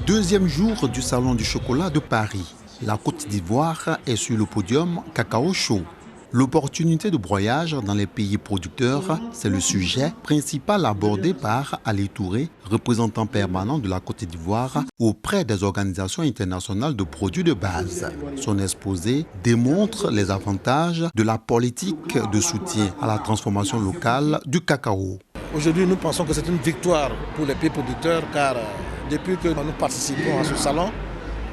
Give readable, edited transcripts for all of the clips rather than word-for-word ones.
Deuxième jour du Salon du chocolat de Paris. La Côte d'Ivoire est sur le podium cacao chaud. L'opportunité de broyage dans les pays producteurs, c'est le sujet principal abordé par Ali Touré, représentant permanent de la Côte d'Ivoire auprès des organisations internationales de produits de base. Son exposé démontre les avantages de la politique de soutien à la transformation locale du cacao. Aujourd'hui, nous pensons que c'est une victoire pour les pays producteurs car depuis que nous participons à ce salon,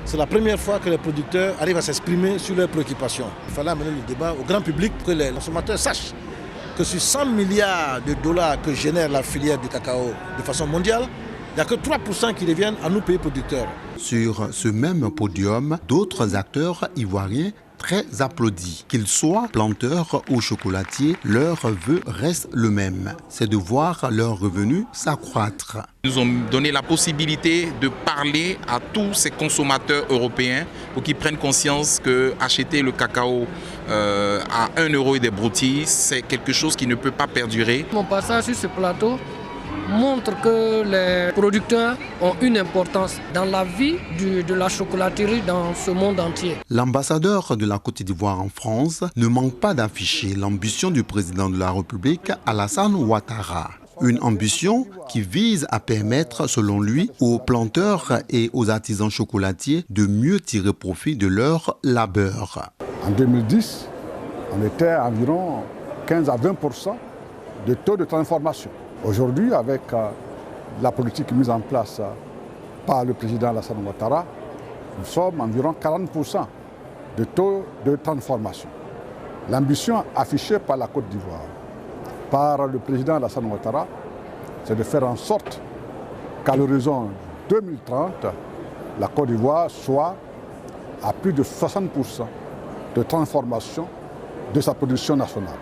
c'est la première fois que les producteurs arrivent à s'exprimer sur leurs préoccupations. Il fallait amener le débat au grand public pour que les consommateurs sachent que sur 100 milliards de dollars que génère la filière du cacao de façon mondiale, il n'y a que 3% qui reviennent à nous pays producteurs. Sur ce même podium, d'autres acteurs ivoiriens très applaudis. Qu'ils soient planteurs ou chocolatiers, leur vœu reste le même, c'est de voir leurs revenus s'accroître. Ils nous ont donné la possibilité de parler à tous ces consommateurs européens pour qu'ils prennent conscience que acheter le cacao à 1 € et des broutilles, c'est quelque chose qui ne peut pas perdurer. Mon passage sur ce plateau montre que les producteurs ont une importance dans la vie de la chocolaterie dans ce monde entier. L'ambassadeur de la Côte d'Ivoire en France ne manque pas d'afficher l'ambition du président de la République, Alassane Ouattara. Une ambition qui vise à permettre, selon lui, aux planteurs et aux artisans chocolatiers de mieux tirer profit de leur labeur. En 2010, on était à environ 15 à 20% de taux de transformation. Aujourd'hui, avec la politique mise en place par le président Alassane Ouattara, nous sommes environ 40% de taux de transformation. L'ambition affichée par la Côte d'Ivoire, par le président Alassane Ouattara, c'est de faire en sorte qu'à l'horizon 2030, la Côte d'Ivoire soit à plus de 60% de transformation de sa production nationale.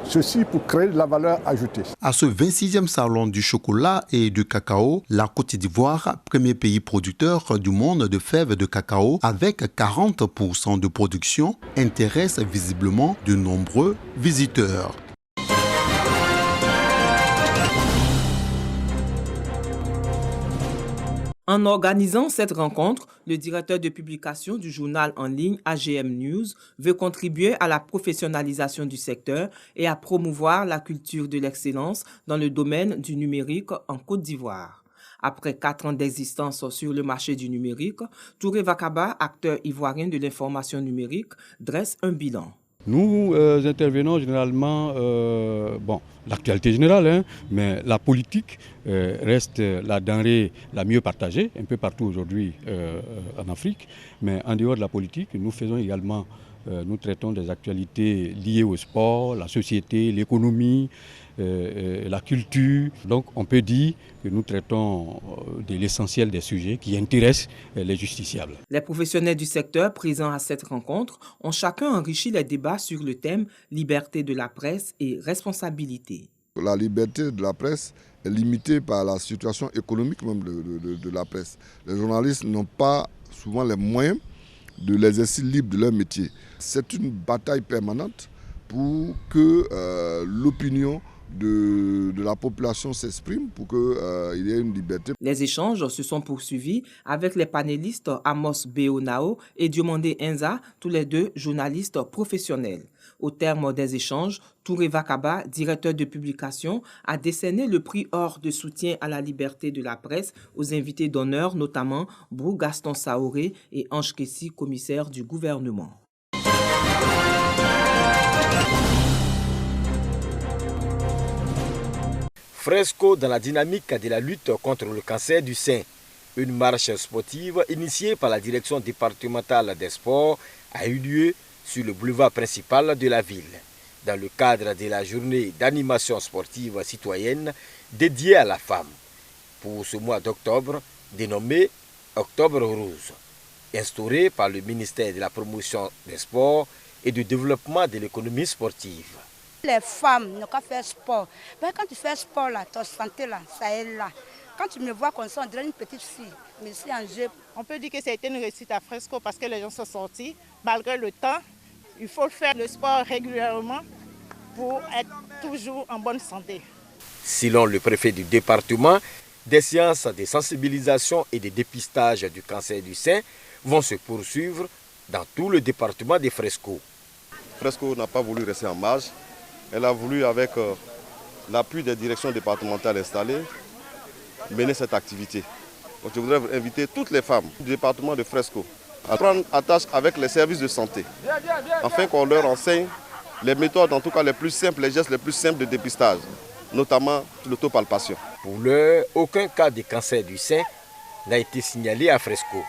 Ceci pour créer de la valeur ajoutée. À ce 26e salon du chocolat et du cacao, la Côte d'Ivoire, premier pays producteur du monde de fèves de cacao, avec 40% de production, intéresse visiblement de nombreux visiteurs. En organisant cette rencontre, le directeur de publication du journal en ligne AGM News veut contribuer à la professionnalisation du secteur et à promouvoir la culture de l'excellence dans le domaine du numérique en Côte d'Ivoire. Après 4 ans d'existence sur le marché du numérique, Touré Vakaba, acteur ivoirien de l'information numérique, dresse un bilan. Nous intervenons généralement, l'actualité générale, mais la politique reste la denrée la mieux partagée, un peu partout aujourd'hui en Afrique. Mais en dehors de la politique, nous faisons également, nous traitons des actualités liées au sport, la société, l'économie, la culture. Donc on peut dire que nous traitons de l'essentiel des sujets qui intéressent les justiciables. Les professionnels du secteur présents à cette rencontre ont chacun enrichi les débats sur le thème liberté de la presse et responsabilité. La liberté de la presse est limitée par la situation économique même de la presse. Les journalistes n'ont pas souvent les moyens de l'exercice libre de leur métier. C'est une bataille permanente pour que l'opinion de la population s'exprime pour qu'il y ait une liberté. Les échanges se sont poursuivis avec les panélistes Amos Beonao et Diomandé Enza, tous les deux journalistes professionnels. Au terme des échanges, Touré Vakaba, directeur de publication, a décerné le prix Or de soutien à la liberté de la presse aux invités d'honneur, notamment Brou Gaston Saoré et Ange Kessi, commissaire du gouvernement. Fresco dans la dynamique de la lutte contre le cancer du sein. Une marche sportive initiée par la direction départementale des sports a eu lieu sur le boulevard principal de la ville, dans le cadre de la journée d'animation sportive citoyenne dédiée à la femme, pour ce mois d'octobre dénommé Octobre Rose, instauré par le ministère de la Promotion des Sports et du Développement de l'économie sportive. Les femmes n'ont qu'à faire sport. Mais quand tu fais sport, là, ta santé, là, ça est là. Quand tu me vois comme ça, on dirait une petite fille. Mais ici, en jeu. On peut dire que ça a été une réussite à Fresco parce que les gens sont sortis. Malgré le temps, il faut faire le sport régulièrement pour être toujours en bonne santé. Selon le préfet du département, Des séances de sensibilisation et de dépistage du cancer du sein vont se poursuivre dans tout le département de Fresco. Fresco n'a pas voulu rester en marge. Elle a voulu, avec l'appui des directions départementales installées, mener cette activité. Donc, je voudrais inviter toutes les femmes du département de Fresco à prendre attache avec les services de santé, afin qu'on leur enseigne les méthodes, en tout cas les plus simples, les gestes les plus simples de dépistage, notamment l'autopalpation. Pour l'heure, aucun cas de cancer du sein n'a été signalé à Fresco.